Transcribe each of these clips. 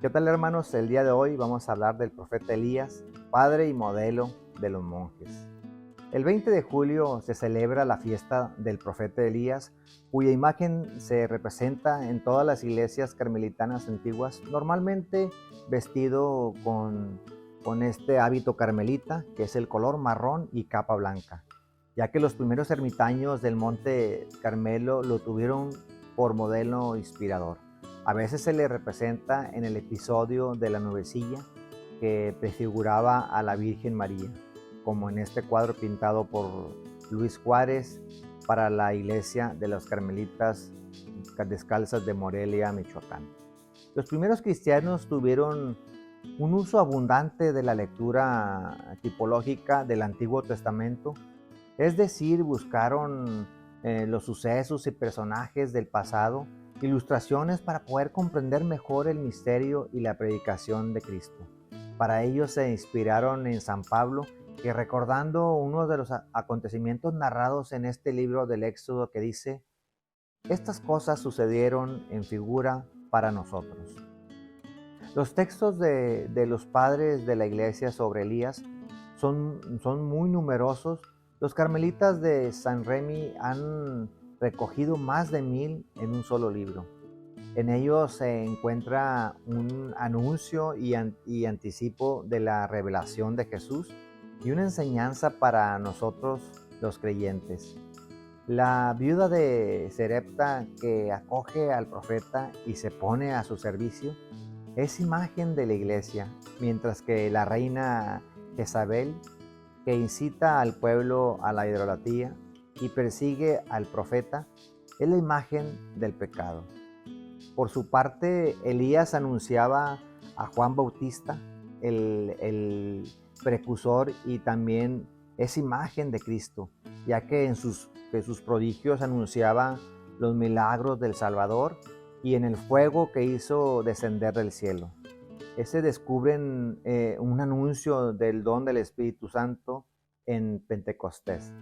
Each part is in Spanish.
¿Qué tal, hermanos? El día de hoy vamos a hablar del profeta Elías, padre y modelo de los monjes. El 20 de julio se celebra la fiesta del profeta Elías, cuya imagen se representa en todas las iglesias carmelitanas antiguas, normalmente vestido con este hábito carmelita, que es el color marrón y capa blanca, ya que los primeros ermitaños del monte Carmelo lo tuvieron por modelo inspirador. A veces se le representa en el episodio de la nubecilla que prefiguraba a la Virgen María, como en este cuadro pintado por Luis Juárez para la iglesia de los Carmelitas Descalzas de Morelia, Michoacán. Los primeros cristianos tuvieron un uso abundante de la lectura tipológica del Antiguo Testamento, es decir, buscaron los sucesos y personajes del pasado, ilustraciones para poder comprender mejor el misterio y la predicación de Cristo. Para ello se inspiraron en San Pablo, que recordando uno de los acontecimientos narrados en este libro del Éxodo que dice: estas cosas sucedieron en figura para nosotros. Los textos de los padres de la iglesia sobre Elías son muy numerosos. Los carmelitas de San Remi han recogido más de 1000 en un solo libro. En ellos se encuentra un anuncio y anticipo de la revelación de Jesús y una enseñanza para nosotros los creyentes. La viuda de Serepta, que acoge al profeta y se pone a su servicio, es imagen de la iglesia, mientras que la reina Jezabel, que incita al pueblo a la idolatría y persigue al profeta, es la imagen del pecado. Por su parte, Elías anunciaba a Juan Bautista, el precursor, y también es imagen de Cristo, ya que en sus prodigios anunciaba los milagros del Salvador y en el fuego que hizo descender del cielo. Ese descubren un anuncio del don del Espíritu Santo en Pentecostés.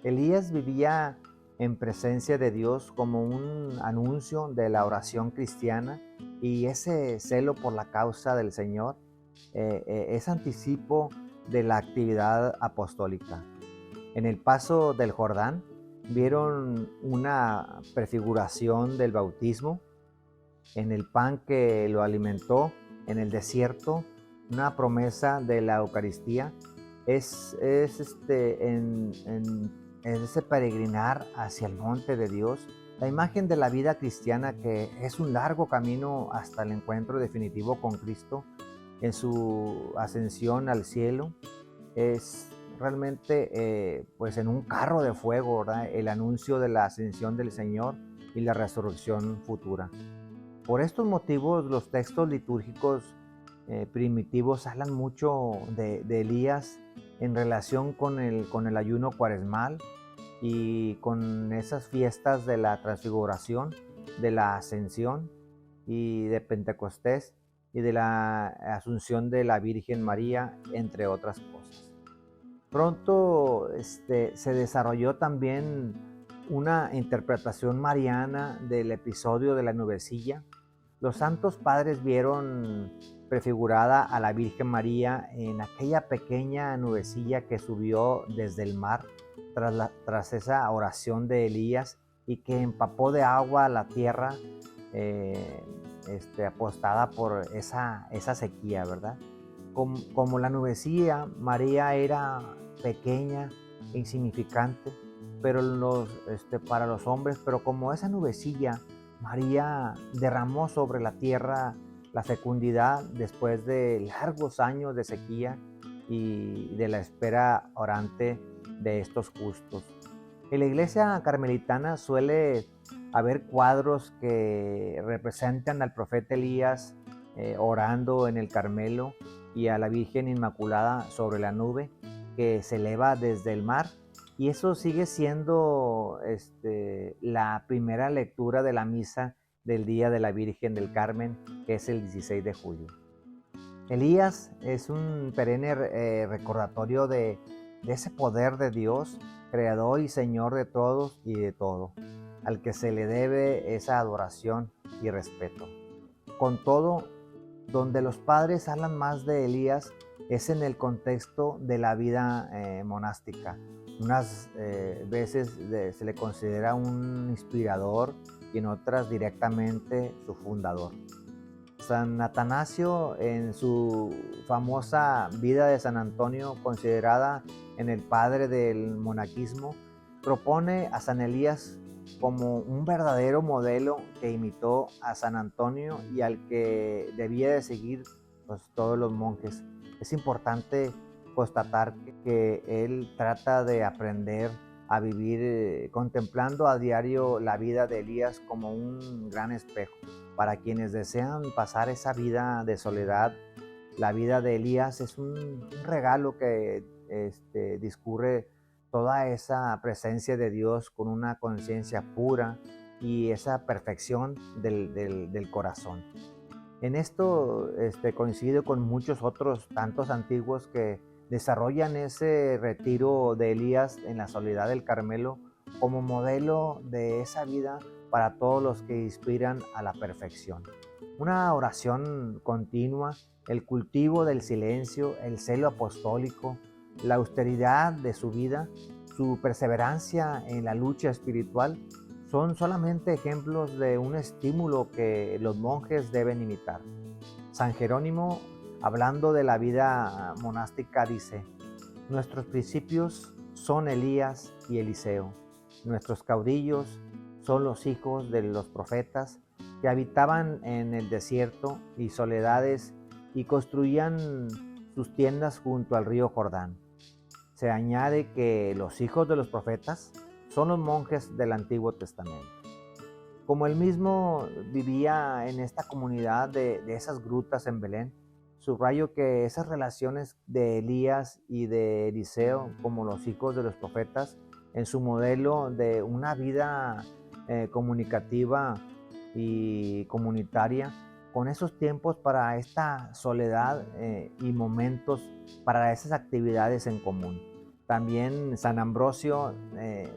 Elías vivía en presencia de Dios como un anuncio de la oración cristiana, y ese celo por la causa del Señor es anticipo de la actividad apostólica. En el paso del Jordán vieron una prefiguración del bautismo, en el pan que lo alimentó en el desierto, una promesa de la Eucaristía. Es ese peregrinar hacia el monte de Dios, la imagen de la vida cristiana, que es un largo camino hasta el encuentro definitivo con Cristo en su ascensión al cielo. Es realmente pues en un carro de fuego, ¿verdad?, el anuncio de la ascensión del Señor y la resurrección futura. Por estos motivos, los textos litúrgicos primitivos hablan mucho de Elías en relación con el ayuno cuaresmal y con esas fiestas de la transfiguración, de la ascensión y de Pentecostés y de la asunción de la Virgen María, entre otras cosas. Pronto se desarrolló también una interpretación mariana del episodio de la nubecilla. Los santos padres vieron prefigurada a la Virgen María en aquella pequeña nubecilla que subió desde el mar tras esa oración de Elías y que empapó de agua la tierra eh, apostada por esa sequía, ¿verdad? Como la nubecilla, María era pequeña, insignificante, pero para los hombres, pero como esa nubecilla, María derramó sobre la tierra la fecundidad después de largos años de sequía y de la espera orante de estos justos. En la iglesia carmelitana suele haber cuadros que representan al profeta Elías orando en el Carmelo y a la Virgen Inmaculada sobre la nube que se eleva desde el mar, y eso sigue siendo la primera lectura de la misa del Día de la Virgen del Carmen, que es el 16 de julio. Elías es un perenne recordatorio de ese poder de Dios, creador y Señor de todos y de todo, al que se le debe esa adoración y respeto. Con todo, Donde los padres hablan más de Elías es en el contexto de la vida monástica. Unas veces se le considera un inspirador y en otras directamente su fundador. San Atanasio, en su famosa Vida de San Antonio, considerada en el padre del monaquismo, propone a San Elías como un verdadero modelo que imitó a San Antonio y al que debía de seguir pues, todos los monjes. Es importante constatar que él trata de aprender a vivir contemplando a diario la vida de Elías como un gran espejo. Para quienes desean pasar esa vida de soledad, la vida de Elías es un regalo que discurre toda esa presencia de Dios con una conciencia pura y esa perfección del corazón. En esto coincido con muchos otros tantos antiguos que desarrollan ese retiro de Elías en la soledad del Carmelo como modelo de esa vida para todos los que inspiran a la perfección. Una oración continua, el cultivo del silencio, el celo apostólico, la austeridad de su vida, su perseverancia en la lucha espiritual son solamente ejemplos de un estímulo que los monjes deben imitar. San Jerónimo, hablando de la vida monástica, dice: nuestros principios son Elías y Eliseo. Nuestros caudillos son los hijos de los profetas que habitaban en el desierto y soledades y construían sus tiendas junto al río Jordán. Se añade que los hijos de los profetas son los monjes del Antiguo Testamento. Como él mismo vivía en esta comunidad de esas grutas en Belén, subrayo que esas relaciones de Elías y de Eliseo como los hijos de los profetas en su modelo de una vida comunicativa y comunitaria, con esos tiempos para esta soledad y momentos para esas actividades en común. También San Ambrosio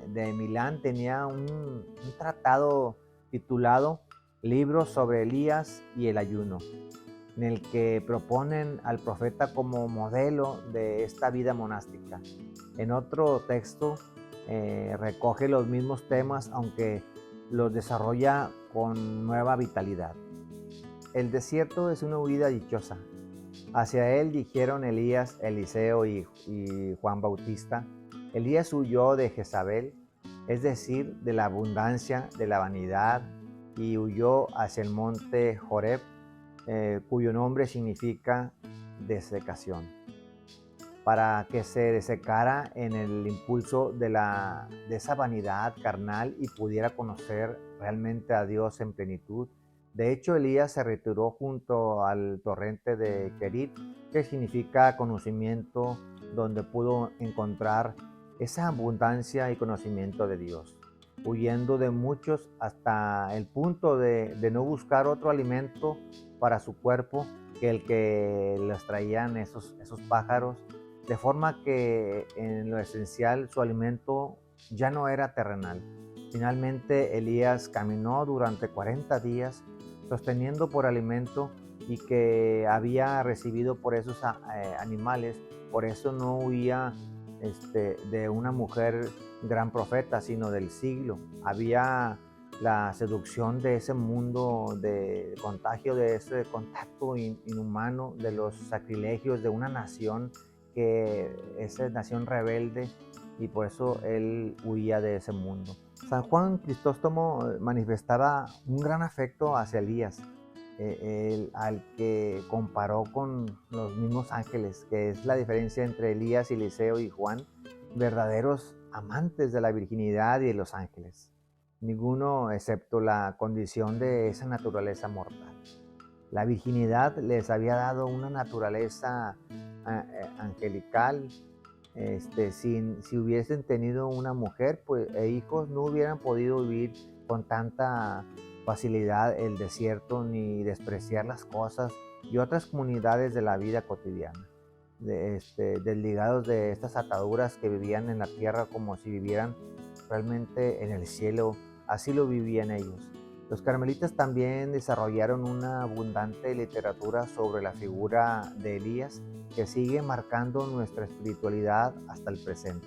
de Milán tenía un tratado titulado Libros sobre Elías y el ayuno, en el que proponen al profeta como modelo de esta vida monástica. En otro texto recoge los mismos temas, aunque los desarrolla con nueva vitalidad. El desierto es una huida dichosa. Hacia él dijeron Elías, Eliseo y Juan Bautista. Elías huyó de Jezabel, es decir, de la abundancia, de la vanidad, y huyó hacia el monte Joreb, cuyo nombre significa desecación, para que se desecara en el impulso de esa vanidad carnal y pudiera conocer realmente a Dios en plenitud. De hecho, Elías se retiró junto al torrente de Kerit, que significa conocimiento, donde pudo encontrar esa abundancia y conocimiento de Dios, huyendo de muchos hasta el punto de no buscar otro alimento para su cuerpo que el que les traían esos pájaros, de forma que en lo esencial su alimento ya no era terrenal. Finalmente Elías caminó durante 40 días sosteniendo por alimento y que había recibido por esos animales. Por eso no huía de una mujer gran profeta, sino del siglo. Había la seducción de ese mundo, de contagio, de ese contacto inhumano, de los sacrilegios de una nación que esa nación rebelde, y por eso él huía de ese mundo. San Juan Crisóstomo manifestaba un gran afecto hacia Elías, al que comparó con los mismos ángeles, que es la diferencia entre Elías, Eliseo y Juan, verdaderos amantes de la virginidad y de los ángeles, ninguno excepto la condición de esa naturaleza mortal. La virginidad les había dado una naturaleza angelical. Si hubiesen tenido una mujer e hijos, no hubieran podido vivir con tanta facilidad el desierto ni despreciar las cosas y otras comunidades de la vida cotidiana, desligados de estas ataduras que vivían en la tierra como si vivieran realmente en el cielo. Así lo vivían ellos. Los carmelitas también desarrollaron una abundante literatura sobre la figura de Elías que sigue marcando nuestra espiritualidad hasta el presente.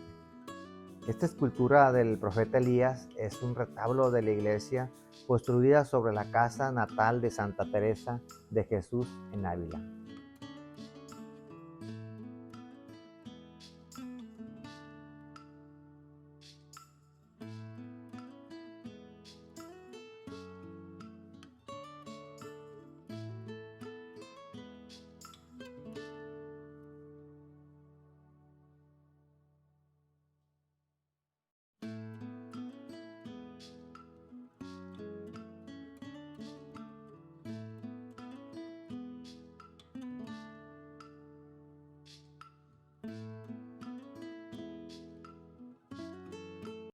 Esta escultura del profeta Elías es un retablo de la iglesia construida sobre la casa natal de Santa Teresa de Jesús en Ávila.